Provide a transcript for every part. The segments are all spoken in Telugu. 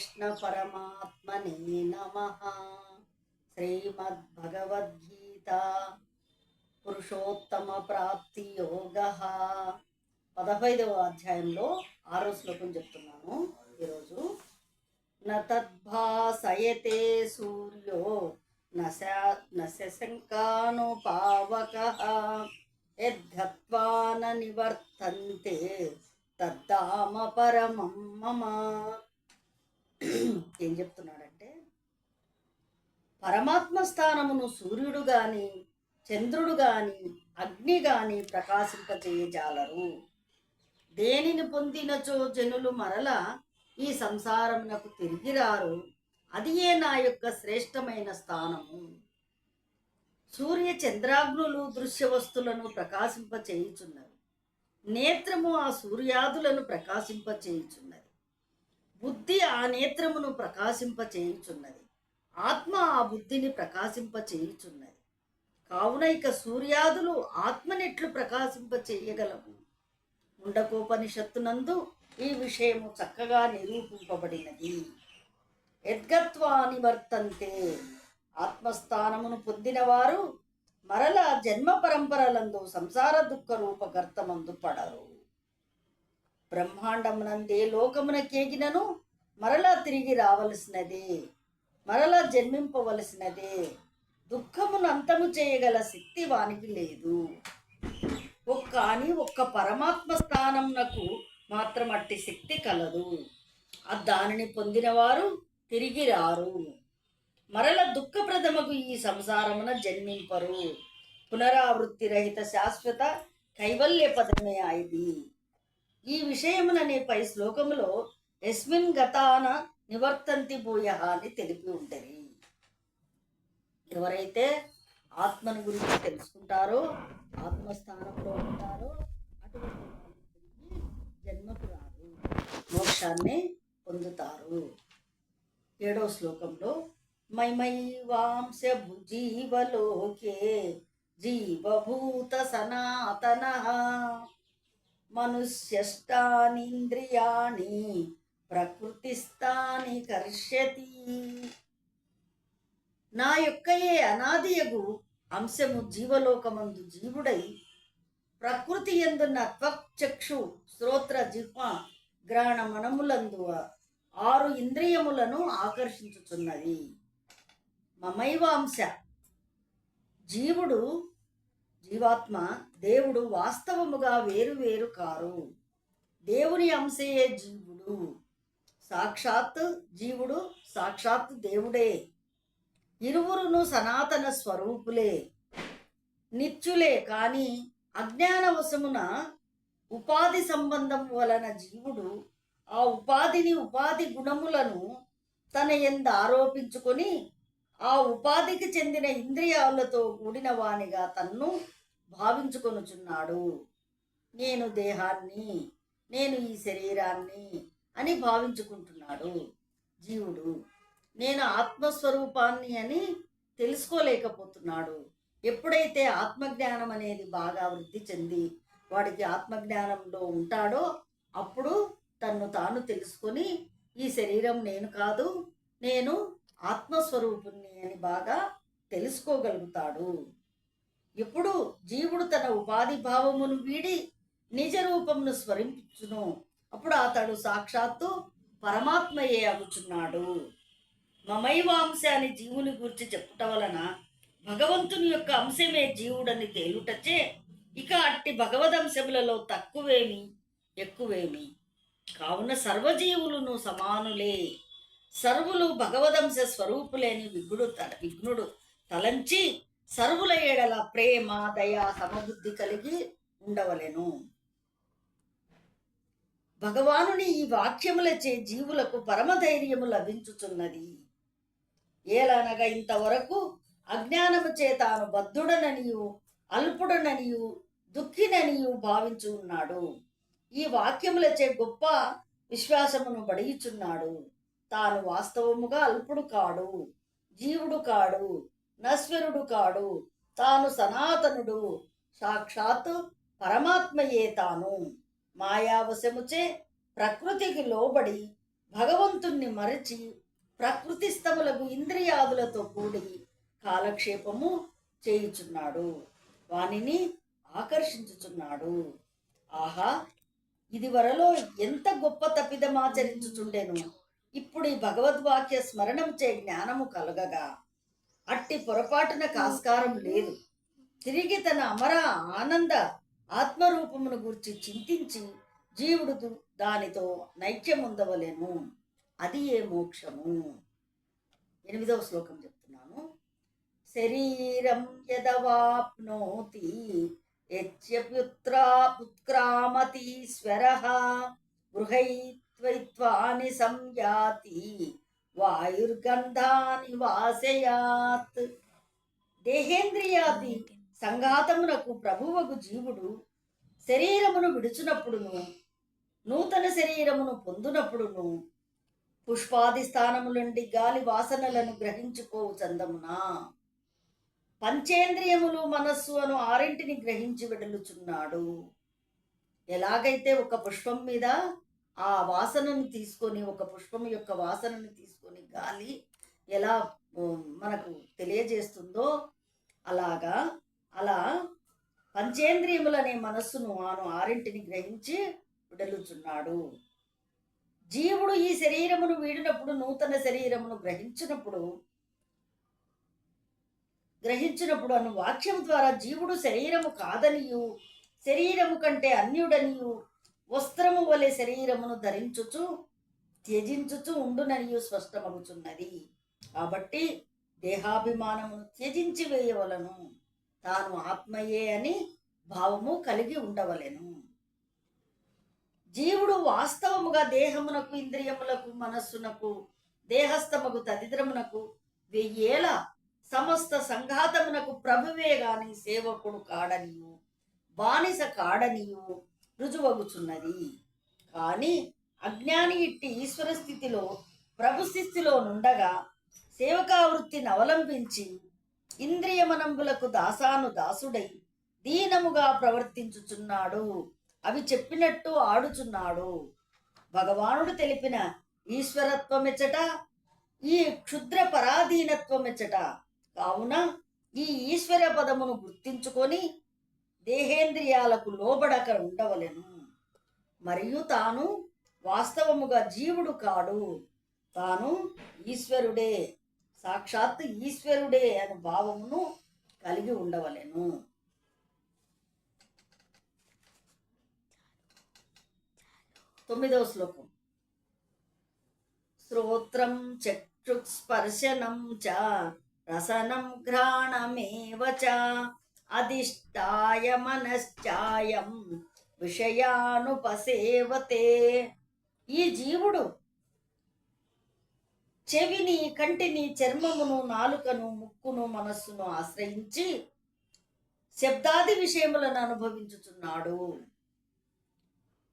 శ్రీకృష్ణ పరమాత్మనే నమః. శ్రీమద్భగవద్గీత పురుషోత్తమ ప్రాప్తి యోగ 15వ అధ్యాయంలో 6వ శ్లోకం చెప్తున్నాను ఈరోజు. నతద్భాసయతే సూర్యో నశశంకాను పావకః యద్గత్వా న నివర్తంతే తద్ధామ పరమం మమ. ఏం చెప్తున్నాడంటే, పరమాత్మ స్థానమును సూర్యుడు గాని చంద్రుడు గాని అగ్ని గాని ప్రకాశింపచేయజాలరు. దేనిని పొందినచో జనులు మరల ఈ సంసారమునకు తిరిగిరారు. అదియే నా యొక్క శ్రేష్టమైన స్థానము. సూర్య చంద్రాగ్నులు దృశ్య వస్తువులను ప్రకాశింపచేయుచున్నవి. నేత్రము ఆ సూర్యాదులను ప్రకాశింపచేయుచున్నది. బుద్ధి ఆ నేత్రమును ప్రకాశింపచేయుచున్నది. ఆత్మ ఆ బుద్ధిని ప్రకాశింపచేయుచున్నది. కావున ఇక సూర్యాదులు ఆత్మనెట్లు ప్రకాశింపచేయగలవు? ముండకోపనిషత్తునందు ఈ విషయము చక్కగా నిరూపింపబడినది. యద్గత్వా నివర్తంతే, ఆత్మస్థానమును పొందినవారు మరలా జన్మ పరంపరలందు సంసార దుఃఖ రూపగర్తమందు పడరు. బ్రహ్మాండమునందే లోకమునకేగినను మరలా తిరిగి రావలసినదే, మరలా జన్మింపవలసినదే. దుఃఖమును అంతము చేయగల శక్తి వానికి లేదు. ఒక్క పరమాత్మ స్థానమునకు మాత్రం అట్టి శక్తి కలదు. దానిని పొందినవారు తిరిగి రారు, మరల దుఃఖప్రదమగు ఈ సంసారమున జన్మింపరు. పునరావృత్తి రహిత శాశ్వత కైవల్య పదమే ఇది. ఈ విషయముననే పై శ్లోకములో యస్మిన్ గతాన నివర్తంతి భూయ అని తెలిపి ఉంటది. ఎవరైతే ఆత్మను గురించి తెలుసుకుంటారో, ఆత్మస్థానంలో ఉంటారో, అటువంటి జన్మకు రారు, మోక్షాన్ని పొందుతారు. 7వ శ్లోకంలో మైమైవాంశ భుజీవలోకే జీవభూత సనాతనః మనుష్యష్టానీంద్రియాణి ప్రకృతిస్థాని కర్ష్యతి. నా యొక్కయే అనాదియగు అంశము జీవలోకమందు జీవుడై ప్రకృతి యందున్న త్వక్చక్షు శ్రోత్ర జిహ్వ గ్రహణ మనములందు 6 ఇంద్రియములను ఆకర్షించుచున్నది. మమైవాంశ, జీవాత్మ దేవుడు వాస్తవముగా వేరు వేరు కారు. దేవుని అంశయే జీవుడు. సాక్షాత్ జీవుడు సాక్షాత్ దేవుడే. ఇరువురును సనాతన స్వరూపులే, నిత్యులే. కాని అజ్ఞానవశమున ఉపాధి సంబంధం వలన జీవుడు ఆ ఉపాధి గుణములను తన యందు ఆరోపించుకొని ఆ ఉపాధికి చెందిన ఇంద్రియాలతో కూడిన వానిగా తన్ను భావించుకొనుచున్నాడు. నేను దేహాన్ని, నేను ఈ శరీరాన్ని అని భావించుకుంటున్నాడు జీవుడు. నేను ఆత్మస్వరూపాన్ని అని తెలుసుకోలేకపోతున్నాడు. ఎప్పుడైతే ఆత్మజ్ఞానం అనేది బాగా వృద్ధి చెంది వాడికి ఆత్మజ్ఞానంలో ఉంటాడో అప్పుడు తన్ను తాను తెలుసుకొని ఈ శరీరం నేను కాదు, నేను ఆత్మస్వరూపుణ్ణి అని బాగా తెలుసుకోగలుగుతాడు. ఇప్పుడు జీవుడు తన ఉపాధి భావమును వీడి నిజ రూపమును స్మరించును. అప్పుడు అతడు సాక్షాత్తు పరమాత్మయే అగుచున్నాడు. మమైవాంశ అని జీవుని గురించి చెప్పుట వలన భగవంతుని యొక్క అంశమే జీవుడని తేలుటచే ఇక అట్టి భగవదంశములలో తక్కువేమి ఎక్కువేమి. కావున సర్వజీవులను సమానులే, సర్వులు భగవదంశ స్వరూపులేని విఘ్నుడు తలంచి సర్వుల ఏడల ప్రేమ దయా సమబుద్ధి కలిగి ఉండవలెను. భగవానుని ఈ వాక్యములచే జీవులకు పరమధైర్యము లభించుచున్నది. ఏలనగా ఇంతవరకు అజ్ఞానము చేతాను బద్ధుడననియు అల్పుడననియు దుఃఖిననియు భావించు ఉన్నాడు. ఈ వాక్యములచే గొప్ప విశ్వాసమును బడియుచున్నాడు. తాను వాస్తవముగా అల్పుడు కాడు, జీవుడు కాడు, నశ్వరుడు కాడు. తాను సనాతనుడు, సాక్షాత్తు పరమాత్మయే తాను. మాయావశముచే ప్రకృతికి లోబడి భగవంతుణ్ణి మరచి ప్రకృతిస్థములకు ఇంద్రియాదులతో కూడి కాలక్షేపము చేయుచున్నాడు, వానిని ఆకర్షించుచున్నాడు. ఆహా, ఇది వరలో ఎంత గొప్ప తప్పిదమాచరించుచుండెను. ఇప్పుడు ఈ భగవద్వాక్య స్మరణం చే జ్ఞానము కలగగా అట్టి పొరపాటున కాస్కారం లేదు. తిరిగి తన అమర ఆనంద ఆత్మరూపమును గూర్చి చింతించి జీవుడు దానితో నైక్యముందవలెను. అది ఏ మోక్షము. 8వ శ్లోకం చెప్తున్నాను. శరీరం యదవాప్నోతి యత్యపుత్రామతీశ్వరః గృహైత్వైత్వాని సంయాతి వాయుర్గంధాని వాసయాత్. దేహేంద్రియాది సంఘాతమునకు ప్రభువగు జీవుడు శరీరమును విడుచునప్పుడును నూతన శరీరమును పొందునప్పుడును పుష్పాది స్థానములండి గాలి వాసనలను గ్రహించుకోవు చందమునా పంచేంద్రియములు మనస్సు అను 6 గ్రహించి వెడలుచున్నాడు. ఎలాగైతే ఒక పుష్పం మీద ఆ వాసనను తీసుకొని, ఒక పుష్పం యొక్క వాసనను తీసుకొని గాలి ఎలా మనకు తెలియజేస్తుందో అలా పంచేంద్రియములనే మనస్సును ఆను 6 గ్రహించి విడలుచున్నాడు. జీవుడు ఈ శరీరమును వీడినప్పుడు నూతన శరీరమును గ్రహించినప్పుడు అను వాక్యం ద్వారా జీవుడు శరీరము కాదనియు, శరీరము కంటే అన్యుడనియు, వస్త్రము వలె శరీరమును ధరించుచు త్యజించుచు ఉండుననియు స్పష్టమగుచున్నది. కాబట్టి దేహాభిమానమును త్యజించి వేయవలను, తాను ఆత్మయే అని భావము కలిగి ఉండవలెను. జీవుడు వాస్తవముగా దేహమునకు, ఇంద్రియములకు, మనస్సునకు, దేహస్థముకు తదితరమునకు 1000 సమస్త సంఘాతమునకు ప్రభువే గాని సేవకుడు కాడనియు, బానిస కాడనియు రుజువగుచున్నది. కాని అజ్ఞాని ఇట్టి ఈశ్వర స్థితిలో, ప్రభు స్థితిలో నుండగా సేవకావృత్తిని అవలంబించి ఇంద్రియమనంబులకు దాసుడై దీనముగా ప్రవర్తించుచున్నాడు, అవి చెప్పినట్టు ఆడుచున్నాడు. భగవానుడు తెలిపిన ఈశ్వరత్వమెచ్చట, ఈ క్షుద్ర పరాధీనత్వమెచ్చట. కావున ఈ ఈశ్వర పదమును గుర్తించుకొని దేహేంద్రియాలకు లోబడక ఉండవలెను. మరియు తాను వాస్తవముగా జీవుడు కాడు, తాను ఈశ్వరుడే, సాక్షాత్ ఈశ్వరుడే అను భావమును కలిగి ఉండవలెను. 9వ శ్లోకం. శ్రోత్రం చక్షుస్పర్శనం చ రసనం ఘ్రాణమేవ చ అధిష్టాయ మనశ్చాయం విషయానుపసేవతే. ఈ జీవుడు చెవిని, కంటిని, చర్మమును, నాలుకను, ముక్కును, మనస్సును ఆశ్రయించి శబ్దాది విషయములను అనుభవించుచున్నాడు.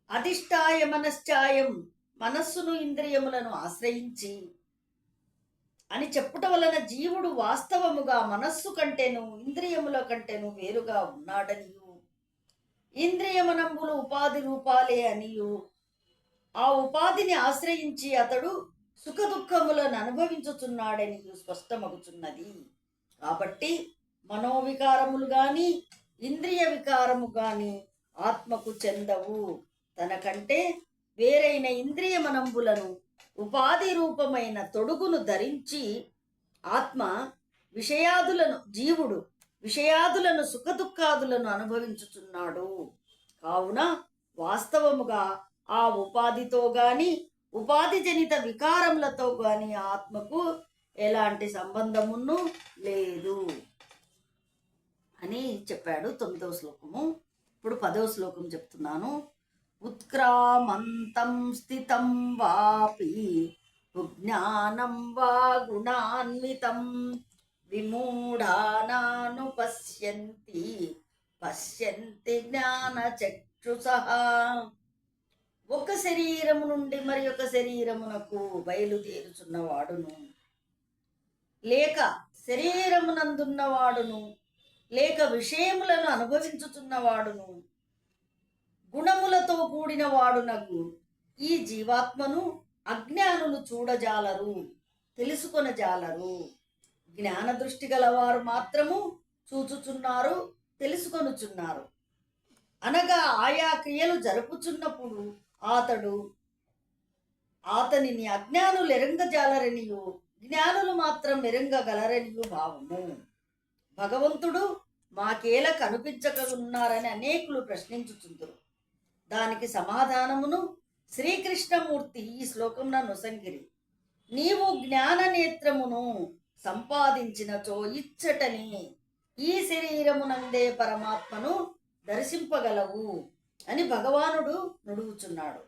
అధిష్టాయ మనశ్చాయం, మనస్సును, ఇంద్రియములను ఆశ్రయించి అని చెప్పుట వలన జీవుడు వాస్తవముగా మనస్సు కంటేను, ఇంద్రియముల కంటేను వేరుగా ఉన్నాడనియు, ఇంద్రియమనంబులు ఉపాధి రూపాలే అనియు, ఆ ఉపాధిని ఆశ్రయించి అతడు సుఖ దుఃఖములను అనుభవించుచున్నాడనియు స్పష్టమగుచున్నది. కాబట్టి మనోవికారములు గాని, ఇంద్రియ వికారము గాని ఆత్మకు చెందవు. తనకంటే వేరైన ఇంద్రియమనంబులను, ఉపాధి రూపమైన తొడుగును ధరించి ఆత్మ జీవుడు విషయాదులను, సుఖదుఖాదులను అనుభవించుచున్నాడు. కావున వాస్తవముగా ఆ ఉపాధితో గాని, ఉపాధి జనిత వికారములతో గాని ఆత్మకు ఎలాంటి సంబంధమును లేదు అని చెప్పాడు 9వ శ్లోకము. ఇప్పుడు 10వ శ్లోకం చెప్తున్నాను. ఉత్క్రామంతం స్థితం వాపి విజ్ఞానం వా గుణాన్వితం విమూఢానాను పశ్యంతి జ్ఞానచక్షుషః. ఒక శరీరము నుండి మరి ఒక శరీరమునకు బయలుదేరుచున్నవాడును, లేక శరీరమునందున్నవాడును, లేక విషయములను అనుభవించుచున్నవాడును, గుణములతో కూడిన వాడునగు ఈ జీవాత్మను అజ్ఞానులు చూడజాలరు, తెలుసుకొనజాలరు. జ్ఞాన దృష్టి గలవారు మాత్రము చూచుచున్నారు, తెలుసుకొనుచున్నారు. అనగా ఆయా క్రియలు జరుపుచున్నప్పుడు అతనిని అజ్ఞానులు ఎరంగజాలరనియు, జ్ఞానులు మాత్రం ఎరంగగలరనియు భావము. భగవంతుడు మాకేల కనిపించకున్నారని అనేకులు ప్రశ్నించుచుందురు. దానికి సమాధానమును శ్రీకృష్ణమూర్తి ఈ శ్లోకంన నొసంగిరి. నీవు జ్ఞాన నేత్రమును సంపాదించినచో ఇచ్చటని ఈ శరీరమునందే పరమాత్మను దర్శింపగలవు అని భగవానుడు నుడుగుచున్నాడు.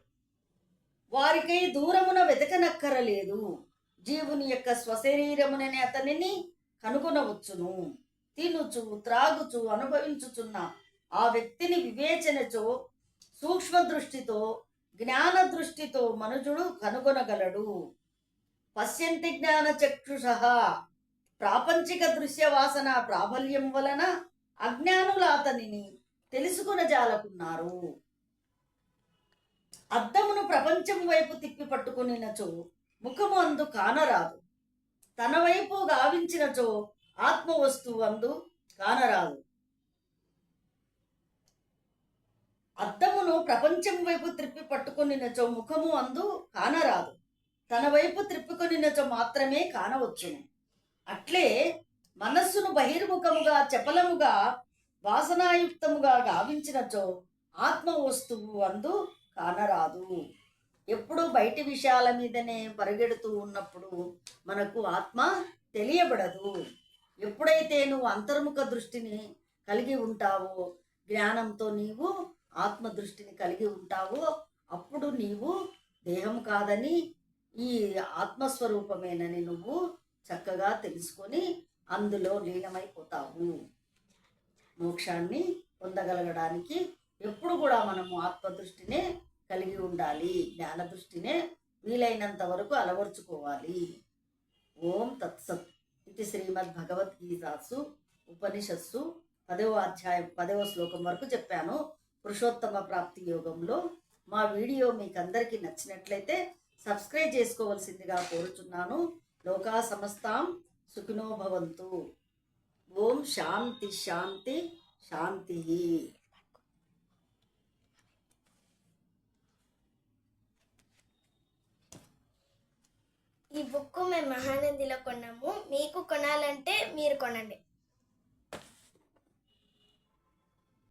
వారికై దూరమున వెతకనక్కరలేదు. జీవుని యొక్క స్వశరీరమునని అతనిని కనుగొనవచ్చును. తినుచు త్రాగుచు అనుభవించుచున్న ఆ వ్యక్తిని వివేచనచో, సూక్ష్మ దృష్టితో, జ్ఞాన దృష్టితో మనుజుడు కనుగొనగలడు. పశ్యంతి జ్ఞాన చక్షుషః. ప్రాపంచిక దృశ్య వాసన ప్రాబల్యం వలన అజ్ఞానులు అతనిని తెలుసుకొనజాలకున్నారు. అద్దమును ప్రపంచం వైపు తిప్పి పట్టుకునినచో ముఖము అందు కానరాదు. తన వైపు గావించినచో ఆత్మ వస్తువు అందు కానరాదు. అద్దమును ప్రపంచం వైపు త్రిప్పి పట్టుకొనినచో ముఖము అందు కానరాదు. తన వైపు త్రిప్పుకొనినచో మాత్రమే కానవచ్చును. అట్లే మనస్సును బహిర్ముఖముగా చపలముగా వాసనాయుక్తముగా గావించినచో ఆత్మ వస్తువు అందు కానరాదు. ఎప్పుడు బయటి విషయాల మీదనే పరిగెడుతూ ఉన్నప్పుడు మనకు ఆత్మ తెలియబడదు. ఎప్పుడైతే నువ్వు అంతర్ముఖ దృష్టిని కలిగి ఉంటావో, జ్ఞానంతో నీవు ఆత్మ దృష్టిని కలిగి ఉంటావో, అప్పుడు నీవు దేహం కాదని, ఈ ఆత్మస్వరూపమేనని నువ్వు చక్కగా తెలుసుకొని అందులో లీనమైపోతావు. మోక్షాన్ని పొందగలగడానికి ఎప్పుడు కూడా మనము ఆత్మదృష్టినే కలిగి ఉండాలి. జ్ఞాన దృష్టినే వీలైనంత వరకు అలవర్చుకోవాలి. ఓం తత్సత్. ఇది శ్రీమద్ భగవద్గీతాసు ఉపనిషత్సు 10వ అధ్యాయం 10వ శ్లోకం వరకు చెప్పాను. పురుషోత్తమ ప్రాప్తి యోగంలో మా వీడియో మీకు అందరికీ నచ్చినట్లయితే సబ్స్క్రైబ్ చేసుకోవాల్సిందిగా కోరుచున్నాను. లోకా సమస్తాం సుఖినో భవంతు. ఓం శాంతి శాంతి శాంతి. ఈ బుక్ మేము మహానందిలో కొన్నాము. మీకు కొనాలంటే మీరు కొనండి.